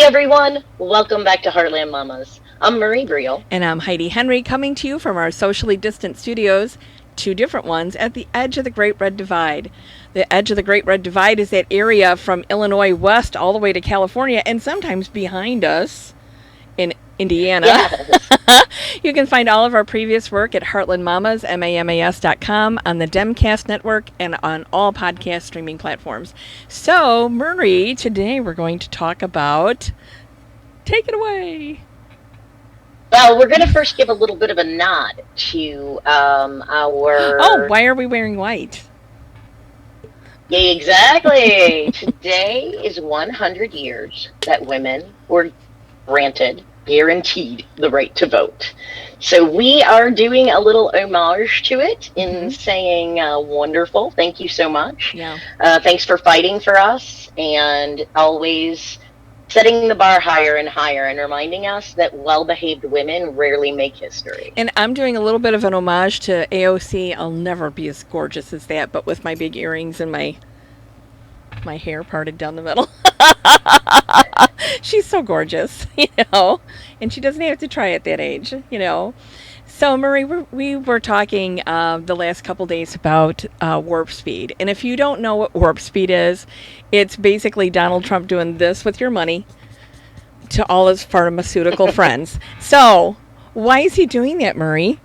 everyone, welcome back to Heartland Mamas. I'm Marie Briel. And I'm Heidi Henry, coming to you from our socially distant studios, two different ones, at the edge of the Great Red Divide. The edge of the Great Red Divide is that area from Illinois west all the way to California, and sometimes behind us in Indiana. Yes. You can find all of our previous work at heartlandmamas.com, on the Demcast network, and on all podcast streaming platforms. So, Marie, today we're going to talk about... Take it away. Well, we're going to first give a little bit of a nod to our... Oh, why are we wearing white? Yeah, exactly. Today is 100 years that women were guaranteed the right to vote. So we are doing a little homage to it in saying wonderful, thank you so much. Yeah. Thanks for fighting for us and always setting the bar higher and higher and reminding us that well-behaved women rarely make history. And I'm doing a little bit of an homage to AOC. I'll never be as gorgeous as that, but with my big earrings and my hair parted down the middle. She's so gorgeous, and she doesn't have to try at that age, So, Marie, we were talking the last couple days about warp speed. And if you don't know what warp speed is, it's basically Donald Trump doing this with your money to all his pharmaceutical friends. So, why is he doing that, Marie?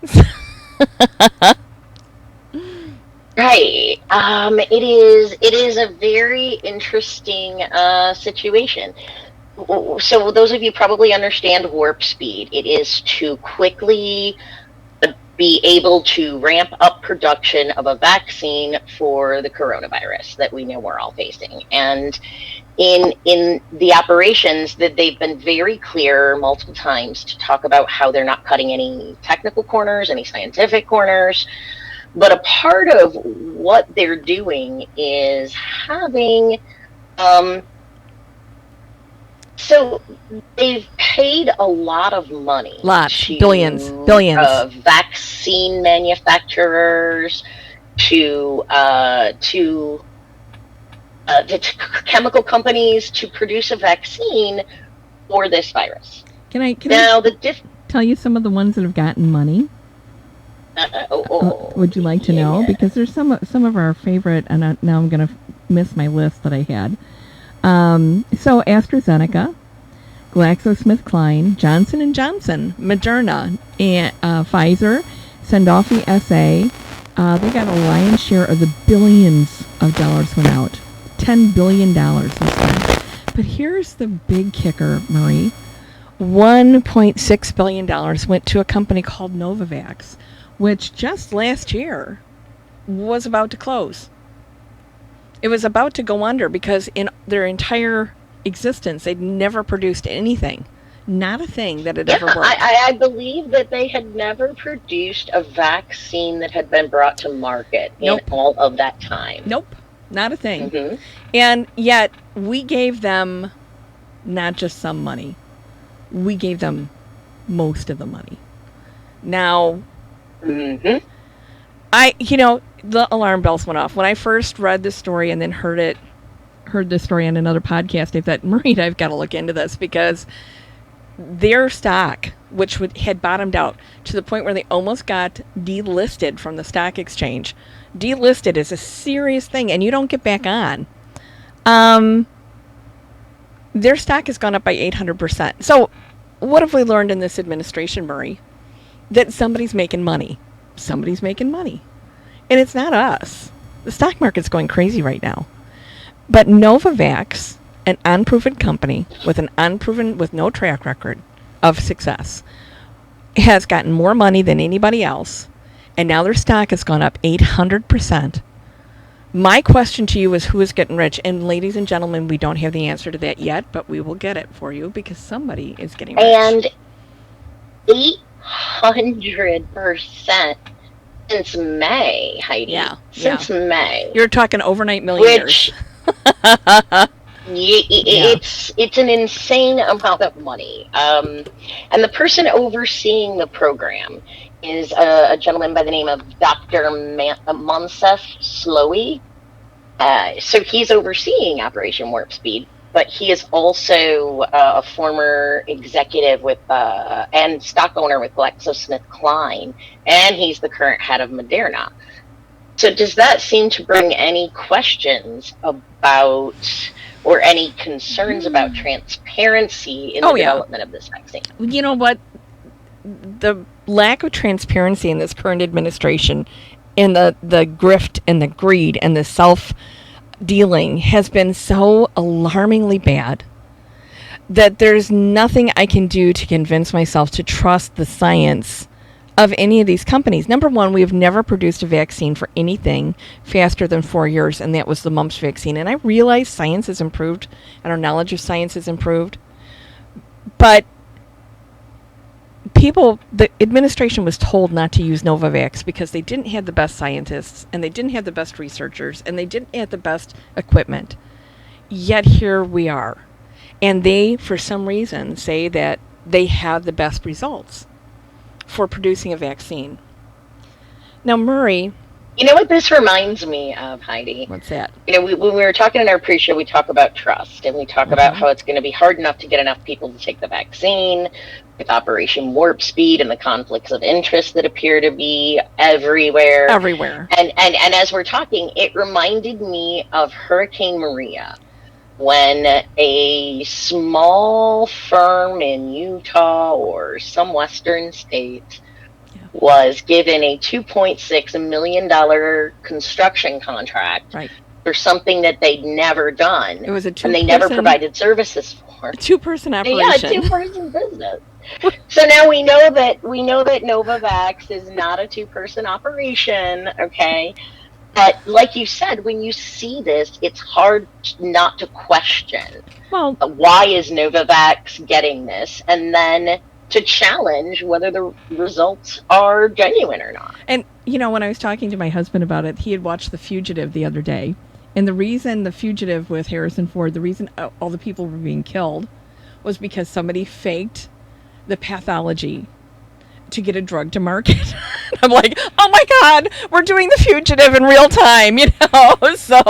Right. It is a very interesting situation. So those of you probably understand warp speed. It is to quickly be able to ramp up production of a vaccine for the coronavirus that we know we're all facing. And in the operations, that they've been very clear multiple times to talk about how they're not cutting any technical corners, any scientific corners. But a part of what they're doing is having, so they've paid a lot of money. To, billions. Vaccine manufacturers, to chemical companies to produce a vaccine for this virus. Can I tell you some of the ones that have gotten money? Would you like to know? Because there's some of our favorite, and now I'm going to miss my list that I had. So AstraZeneca, GlaxoSmithKline, Johnson & Johnson, Moderna, and Pfizer, Sanofi SA. They got a lion's share of the billions of dollars went out. $10 billion was spent. But here's the big kicker, Marie. $1.6 billion went to a company called Novavax, which just last year was about to close. It was about to go under because in their entire existence, they'd never produced anything. Not a thing that had ever worked. I believe that they had never produced a vaccine that had been brought to market in all of that time. Nope, not a thing. Mm-hmm. And yet, we gave them not just some money. We gave them most of the money. Now... Mm-hmm. The alarm bells went off when I first read this story and then heard this story on another podcast. I thought, Marie, I've got to look into this because their stock, which had bottomed out to the point where they almost got delisted from the stock exchange. Delisted is a serious thing, and you don't get back on. Their stock has gone up by 800%. So, what have we learned in this administration, Marie? That somebody's making money. Somebody's making money. And it's not us. The stock market's going crazy right now. But Novavax, an unproven company with no track record of success, has gotten more money than anybody else. And now their stock has gone up 800%. My question to you is, who is getting rich? And ladies and gentlemen, we don't have the answer to that yet, but we will get it for you because somebody is getting rich. And 800% since May, Heidi. Yeah. Since May. You're talking overnight millionaires. It's an insane amount of money. And the person overseeing the program is a gentleman by the name of Dr. Monsef Slowy. So he's overseeing Operation Warp Speed. but he is also a former executive with and stock owner with GlaxoSmithKline, and he's the current head of Moderna. So does that seem to bring any questions about or any concerns about transparency in the development of this vaccine? You know what? The lack of transparency in this current administration, and the grift and the greed and the self-dealing has been so alarmingly bad that there's nothing I can do to convince myself to trust the science of any of these companies. Number one, we have never produced a vaccine for anything faster than 4 years, and that was the mumps vaccine. And I realize science has improved and our knowledge of science has improved, but the administration was told not to use Novavax because they didn't have the best scientists, and they didn't have the best researchers, and they didn't have the best equipment. Yet here we are. And they, for some reason, say that they have the best results for producing a vaccine. Now, Murray... You know what this reminds me of, Heidi? What's that? When we were talking in our pre-show, we talk about trust, and we talk about how it's going to be hard enough to get enough people to take the vaccine, with Operation Warp Speed and the conflicts of interest that appear to be everywhere. And as we're talking, it reminded me of Hurricane Maria, when a small firm in Utah or some western state was given a $2.6 million construction contract for something that they'd never done. It was a and they never provided services for. A two-person operation. Yeah, a two-person business. So now we know that Novavax is not a two-person operation, okay? But like you said, when you see this, it's hard not to question. Well, why is Novavax getting this? And then to challenge whether the results are genuine or not. And, when I was talking to my husband about it, he had watched The Fugitive the other day. And the reason The Fugitive with Harrison Ford, the reason all the people were being killed was because somebody faked the pathology to get a drug to market. I'm like, oh my God, we're doing The Fugitive in real time, So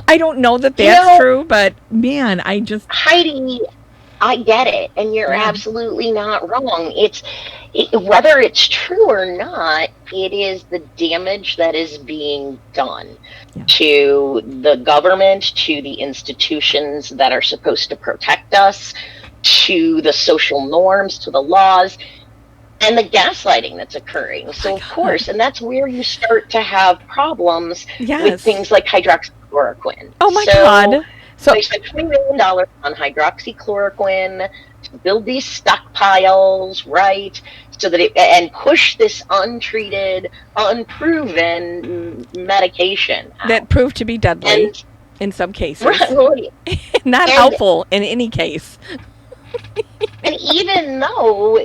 I don't know that that's true, but man, Heidi, I get it, and you're absolutely not wrong. Whether it's true or not, it is the damage that is being done to the government, to the institutions that are supposed to protect us, to the social norms, to the laws, and the gaslighting that's occurring. So, of course, and that's where you start to have problems with things like hydroxychloroquine. Oh, my God. So they spent $20 million on hydroxychloroquine to build these stockpiles, right? So that and push this untreated, unproven medication out. That proved to be deadly in some cases. Right. Not helpful in any case. And even though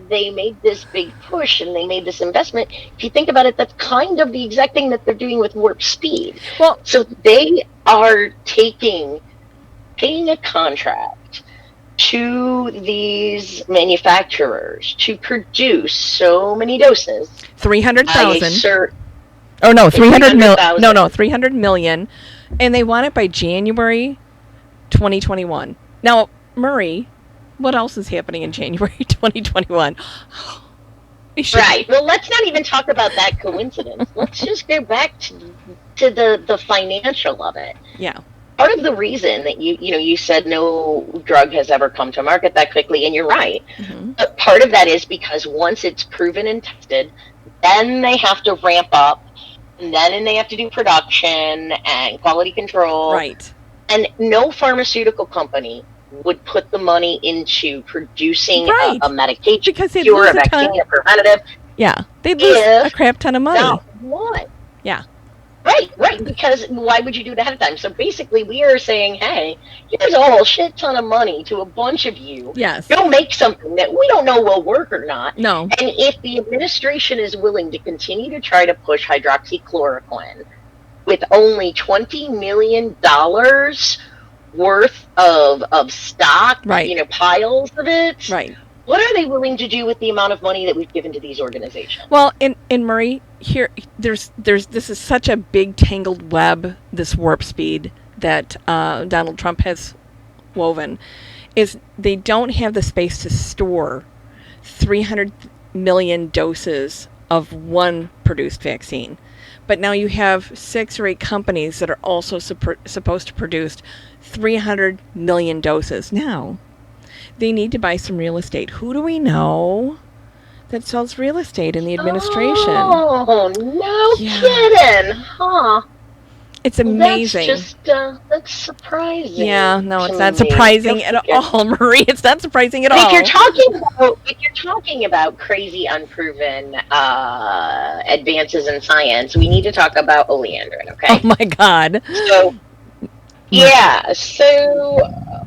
they made this big push and they made this investment, if you think about it, that's kind of the exact thing that they're doing with Warp Speed. Well, so they are paying a contract to these manufacturers to produce so many doses. 300,000. Oh no, 300 million. No, 300 million, and they want it by January 2021. Now, Murray, what else is happening in January 2021? Right. Well, let's not even talk about that coincidence. Let's just go back to the financial of it. Yeah. Part of the reason that you said no drug has ever come to market that quickly, and you're right. Mm-hmm. But part of that is because once it's proven and tested, then they have to ramp up, and then they have to do production and quality control. Right. And no pharmaceutical company would put the money into producing a medication, because they cure, a vaccine, a preventative. Yeah, they'd lose a crap ton of money. Not one. Yeah. Right, because why would you do it ahead of time? So basically we are saying, hey, here's a whole shit ton of money to a bunch of you. Yes. Go make something that we don't know will work or not. No. And if the administration is willing to continue to try to push hydroxychloroquine with only $20 million worth of stock, piles of it. Right. What are they willing to do with the amount of money that we've given to these organizations? Well, in Murray, here this is such a big tangled web, this Warp Speed that Donald Trump has woven, is they don't have the space to store 300 million doses of one produced vaccine. But now you have 6 or 8 companies that are also supposed to produce 300 million doses. Now, they need to buy some real estate. Who do we know that sells real estate in the administration? Oh, no kidding, huh? It's amazing. That's surprising. Yeah, no, it's not surprising at all, Marie. It's not surprising at all. If you're talking about crazy, unproven advances in science, we need to talk about oleandrin. Okay. Oh my God. So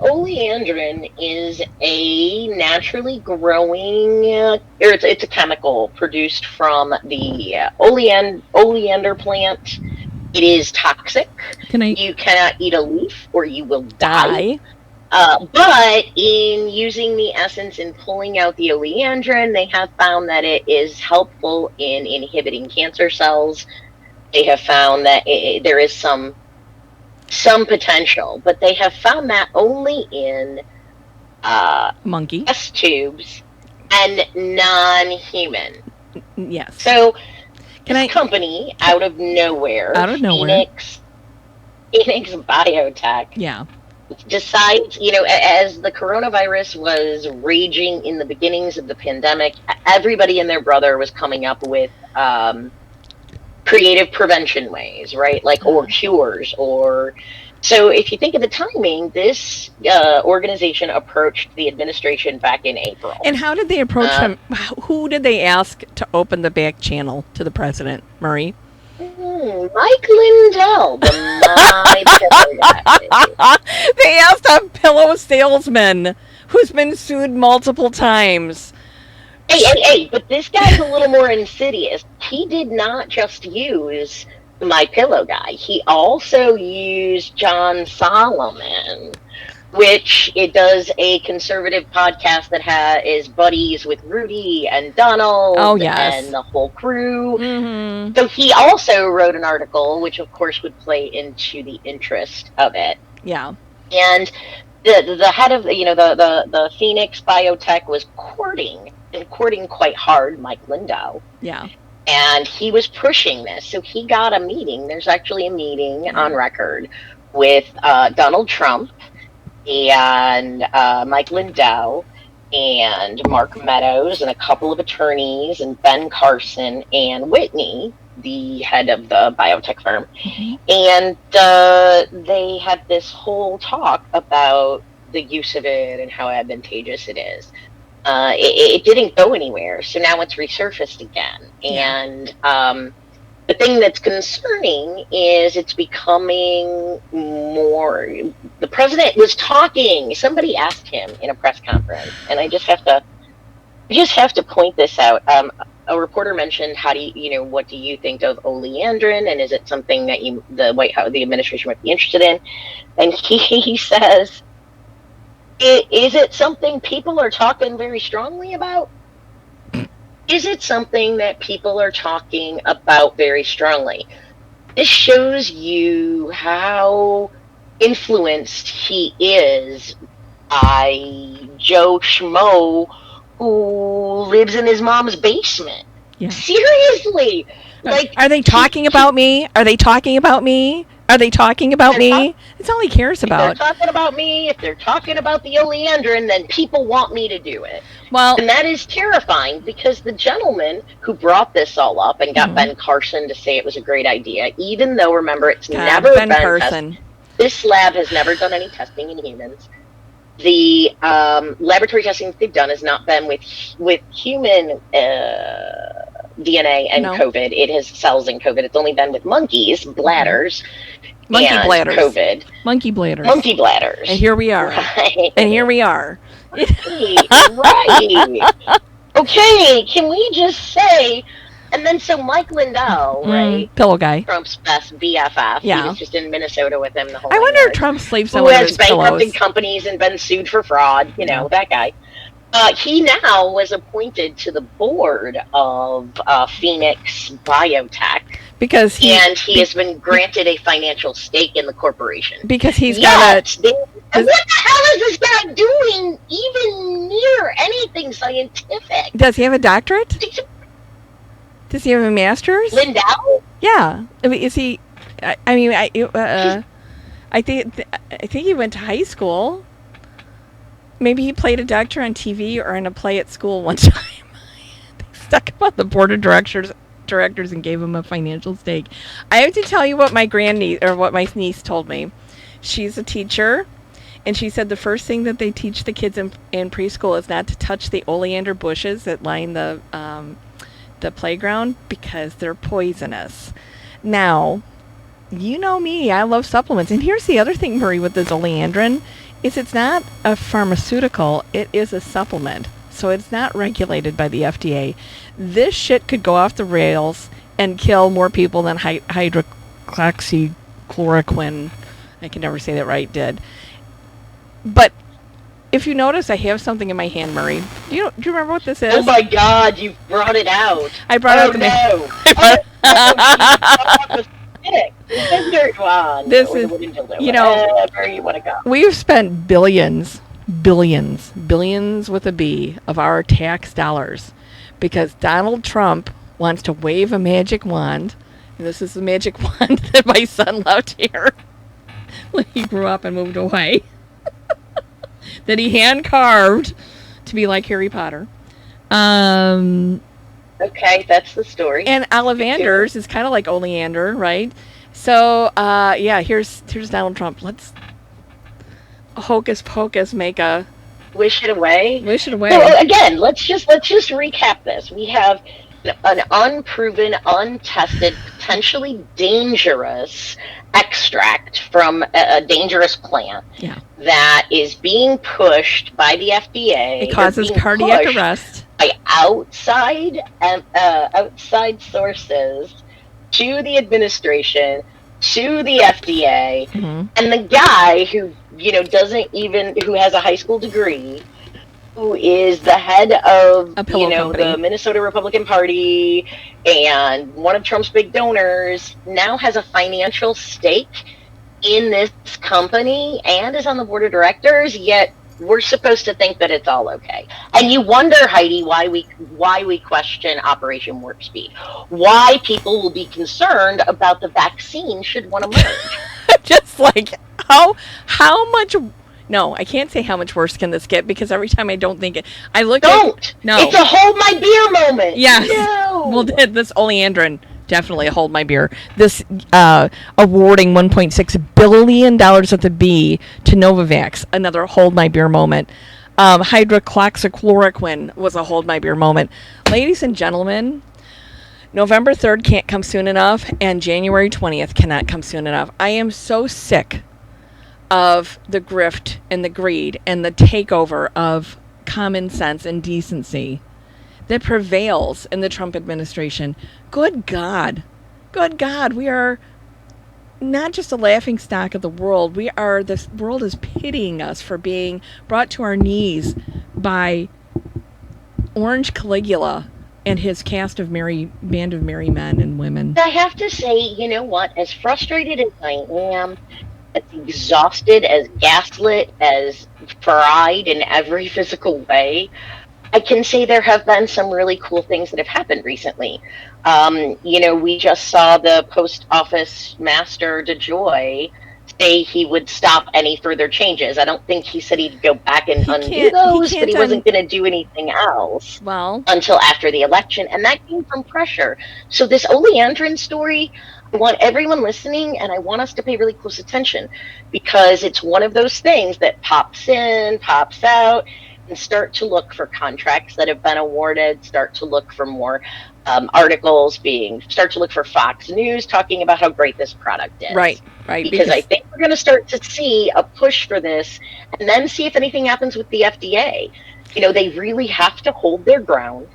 oleandrin is a naturally growing, or it's a chemical produced from the oleander plant. It is toxic. You cannot eat a leaf or you will die. But in using the essence and pulling out the oleandrin, they have found that it is helpful in inhibiting cancer cells. They have found that there is some potential, but they have found that only in monkey test tubes and non-human. Yes. So company out of nowhere, Phoenix Biotech, decides, as the coronavirus was raging in the beginnings of the pandemic, everybody and their brother was coming up with creative prevention ways, right? Or cures, or so if you think of the timing, this organization approached the administration back in April. And how did they approach him? Who did they ask to open the back channel to the president, Marie? Mike Lindell, the My Pillow guy. They asked a pillow salesman who's been sued multiple times. Hey, but this guy's a little more insidious. He did not just use My Pillow guy. He also used John Solomon, which it does a conservative podcast that is buddies with Rudy and Donald and the whole crew. Mm-hmm. So he also wrote an article, which of course would play into the interest of it. Yeah. And the head of the Phoenix Biotech was courting quite hard Mike Lindell. Yeah. And he was pushing this. So he got a meeting. There's actually a meeting on record with Donald Trump and Mike Lindell and Mark Meadows and a couple of attorneys and Ben Carson and Whitney, the head of the biotech firm. Mm-hmm. And they had this whole talk about the use of it and how advantageous it is. It didn't go anywhere, so now it's resurfaced again. Yeah. And the thing that's concerning is it's becoming more. The president was talking. Somebody asked him in a press conference, and I just have to point this out. A reporter mentioned, what do you think of oleandrin, and is it something that the White House, the administration might be interested in? And he says, is it something people are talking very strongly about? Is it something that people are talking about very strongly? This shows you how influenced he is by Joe Schmo, who lives in his mom's basement. Yeah. Seriously. Are they talking about me? Are they talking about me? Are they talking about me? It's all he cares about. If they're talking about me, if they're talking about the oleandrin, then people want me to do it. Well, and that is terrifying because the gentleman who brought this all up and got Ben Carson to say it was a great idea, even though, remember, it's never been tested. This lab has never done any testing in humans. The laboratory testing that they've done has not been with human DNA and COVID. It has cells in COVID. It's only been with monkeys, bladders, bladders. COVID. Monkey bladders. Monkey bladders. And here we are. Right. And here we are. Right. Okay, can we just say, and then so Mike Lindell, right? Pillow guy. Trump's best BFF. Yeah. He was just in Minnesota with him the whole I wonder if Trump sleeps on one of his pillows. Who has bankrupted companies and been sued for fraud. That guy. He now was appointed to the board of Phoenix Biotech, Because and he has been granted a financial stake in the corporation. Because he's Yet, got and what the hell is this guy doing even near anything scientific? Does he have a doctorate? Does he have a master's? Lindau? Yeah. I mean, is he? I think he went to high school. Maybe he played a doctor on TV or in a play at school one time. They stuck him on the board of directors and gave him a financial stake. I have to tell you what my niece told me. She's a teacher, and she said the first thing that they teach the kids in preschool is not to touch the oleander bushes that line the playground because they're poisonous. Now, you know me, I love supplements. And here's the other thing, Marie, with this oleandrin, is it's not a pharmaceutical, it is a supplement. So it's not regulated by the FDA. This shit could go off the rails and kill more people than hydroxychloroquine, I can never say that right, did. But if you notice, I have something in my hand, Murray. Do you remember what this is? Oh my God, you brought it out. I brought out the no. This is, you want to go. We've spent billions with a B of our tax dollars because Donald Trump wants to wave a magic wand. And this is the magic wand that my son left here when he grew up and moved away. That he hand carved to be like Harry Potter. Okay, that's the story. And Ollivanders is kind of like oleander, right? So, here's Donald Trump. Let's hocus pocus make a wish it away. Wish it away. So again, let's just recap this. We have an unproven, untested, potentially dangerous extract from a dangerous plant that is being pushed by the FDA. It causes cardiac arrest by outside sources to the administration, to the FDA, and the guy who who has a high school degree, who is the head of the Minnesota Republican Party and one of Trump's big donors, now has a financial stake in this company and is on the board of directors, yet we're supposed to think that it's all okay. And you wonder, Heidi, why we question Operation Warp Speed. Why people will be concerned about the vaccine should one emerge. Just like how much. No, I can't say how much worse can this get because every time I don't think it, I look at no. It's a hold my beer moment. Yes. No. Well, this oleandrin definitely a hold my beer. This awarding $1.6 billion at the B to Novavax, another hold my beer moment. Hydroxychloroquine was a hold my beer moment. Ladies and gentlemen, November 3rd can't come soon enough, and January 20th cannot come soon enough. I am so sick of the grift and the greed and the takeover of common sense and decency that prevails in the Trump administration. Good God, we are not just a laughing stock of the world. This world is pitying us for being brought to our knees by Orange Caligula and his band of merry men and women. I have to say, you know what, as frustrated as I am, as exhausted, as gaslit, as fried in every physical way, I can say there have been some really cool things that have happened recently. We just saw the post office master, DeJoy, say he would stop any further changes. I don't think he said he'd go back and undo those, but he wasn't going to do anything else until after the election. And that came from pressure. So this oleandrin story, I want everyone listening, and I want us to pay really close attention, because it's one of those things that pops in, pops out, and start to look for contracts that have been awarded, start to look for more articles start to look for Fox News talking about how great this product is. Right. Because I think we're going to start to see a push for this, and then see if anything happens with the FDA. They really have to hold their ground,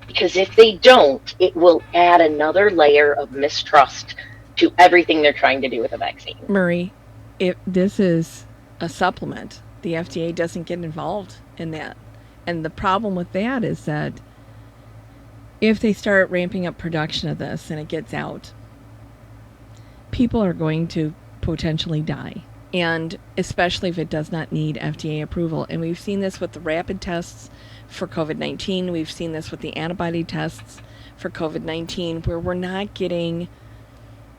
because if they don't, it will add another layer of mistrust to everything they're trying to do with the vaccine. Murray, if this is a supplement, the FDA doesn't get involved in that. And the problem with that is that if they start ramping up production of this and it gets out, people are going to potentially die. And especially if it does not need FDA approval. And we've seen this with the rapid tests for COVID-19. We've seen this with the antibody tests for COVID-19, where we're not getting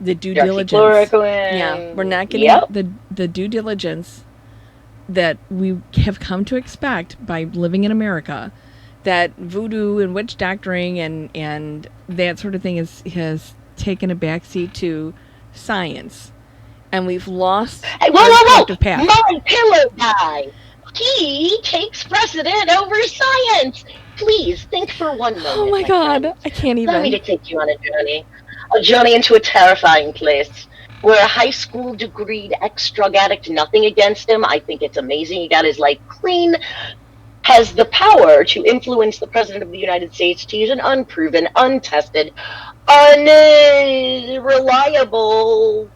the due diligence. Yeah, we're not getting the due diligence that we have come to expect by living in America. That voodoo and witch doctoring and that sort of thing has taken a backseat to science. And we've lost whoa! My pillow guy! He takes precedent over science! Please, think for one moment. Oh my God, friend. I can't even. Allow me to take you on a journey into a terrifying place. Where a high school degreed ex-drug addict, nothing against him, I think it's amazing he got his life clean, has the power to influence the President of the United States to use an unproven, untested, unreliable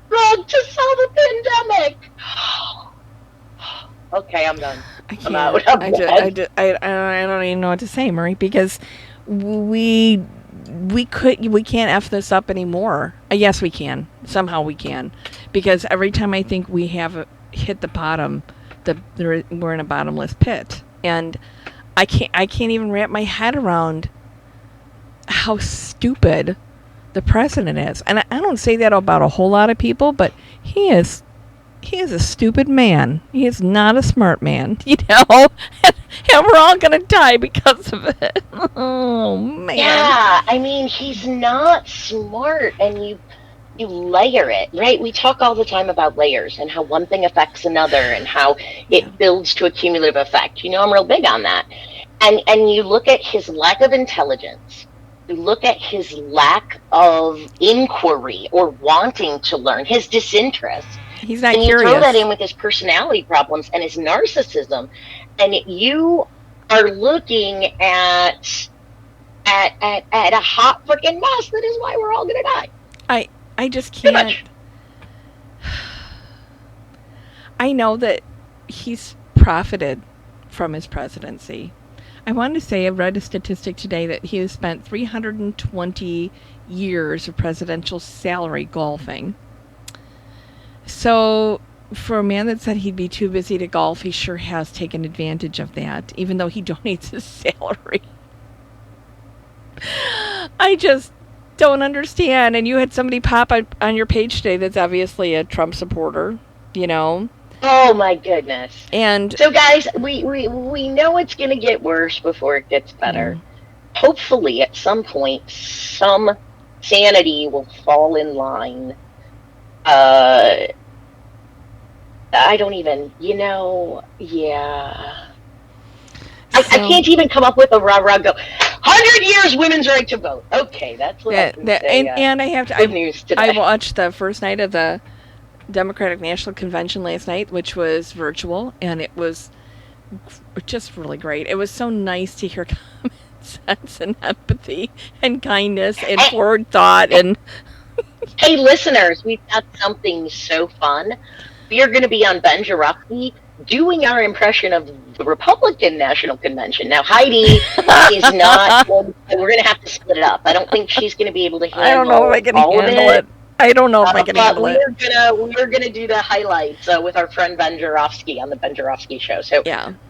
drug to solve a pandemic. Okay, I'm done. I'm out. I don't even know what to say, Marie, because we can't F this up anymore. Yes, we can. Somehow we can. Because every time I think we have hit the bottom, we're in a bottomless pit. And I can't even wrap my head around how stupid the president is. And I don't say that about a whole lot of people, but he is a stupid man. He is not a smart man, and we're all going to die because of it. Oh, man. Yeah, I mean, he's not smart, and you layer it, right? We talk all the time about layers and how one thing affects another and how it builds to a cumulative effect. I'm real big on that. And you look at his lack of intelligence. You look at his lack of inquiry or wanting to learn, his disinterest. He's not curious. And you throw that in with his personality problems and his narcissism, and you are looking at a hot freaking mess. That is why we're all gonna die. I just can't. I know that he's profited from his presidency. I wanted to say I read a statistic today that he has spent 320 years of presidential salary golfing. So, for a man that said he'd be too busy to golf, he sure has taken advantage of that, even though he donates his salary. I just don't understand. And you had somebody pop on your page today that's obviously a Trump supporter, Oh my goodness. And so guys, we know it's going to get worse before it gets better. Hopefully at some point some sanity will fall in line. I don't even, yeah. I can't even come up with a rah-rah go. 100 years women's right to vote. Okay, that's what I can say. And I have to. Good news today. I watched the first night of the Democratic National Convention last night, which was virtual, and it was just really great. It was so nice to hear common sense and empathy and kindness and forward thought. And hey, listeners, we've got something so fun. We are going to be on Ben Jarofsky doing our impression of the Republican National Convention. Now, Heidi is not. Well, we're going to have to split it up. I don't think she's going to be able to handle. I don't know if I can handle it. I don't know if I can handle it. We're gonna do the highlights with our friend Ben Jarofsky on the Ben Jarofsky Show. So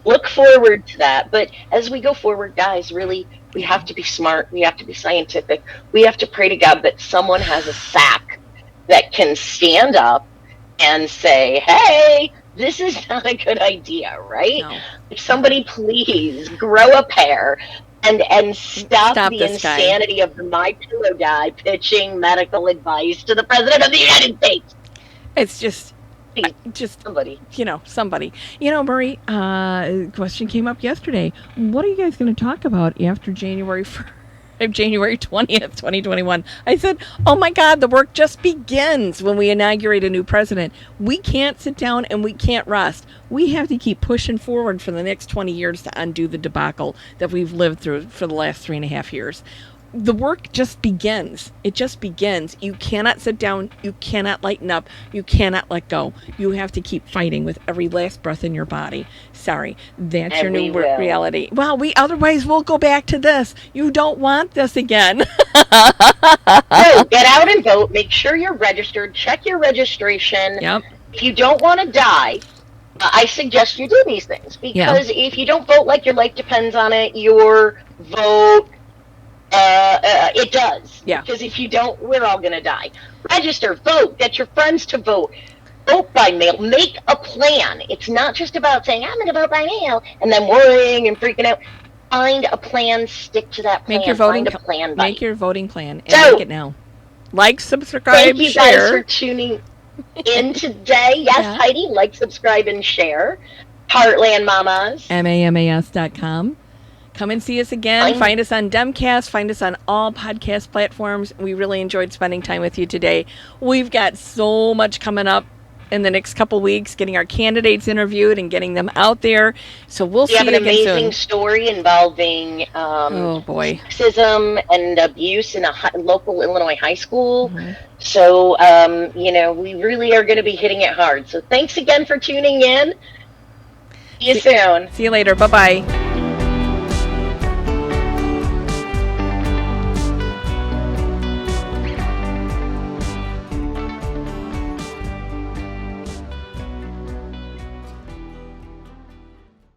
look forward to that. But as we go forward, guys, really, we have to be smart. We have to be scientific. We have to pray to God that someone has a sack that can stand up and say, "Hey, this is not a good idea," right? No. If somebody please grow a pair. And stop the insanity of the My Pillow guy pitching medical advice to the President of the United States. It's just somebody. Marie, a question came up yesterday. What are you guys going to talk about after January 20th, 2021? I said, oh my God, the work just begins when we inaugurate a new president. We can't sit down and we can't rest. We have to keep pushing forward for the next 20 years to undo the debacle that we've lived through for the last 3.5 years. the work just begins. It just begins. You cannot sit down. You cannot lighten up. You cannot let go. You have to keep fighting with every last breath in your body. Sorry, that's And your new we will. reality. Well, otherwise we'll go back to this. You don't want this again. So get out and vote. Make sure you're registered. Check your registration. Yep. If you don't want to die, I suggest you do these things, because if you don't vote like your life depends on it, your vote, it does. Yeah. Because if you don't, we're all going to die. Register, vote, get your friends to vote. Vote by mail. Make a plan. It's not just about saying, I'm going to vote by mail, and then worrying and freaking out. Find a plan, stick to that plan. Make your voting plan. Make your voting plan, and make it now. Like, subscribe, thank you share. guys for tuning in today. Yes, Heidi, like, subscribe, and share. Heartland Mamas. MAMAS.com. Come and see us again. Find us on Demcast. Find us on all podcast platforms. We really enjoyed spending time with you today. We've got so much coming up in the next couple weeks, getting our candidates interviewed and getting them out there. So we'll see you again soon. We have an amazing story involving sexism and abuse in a local Illinois high school. Mm-hmm. So, we really are going to be hitting it hard. So thanks again for tuning in. See you soon. See you later. Bye-bye.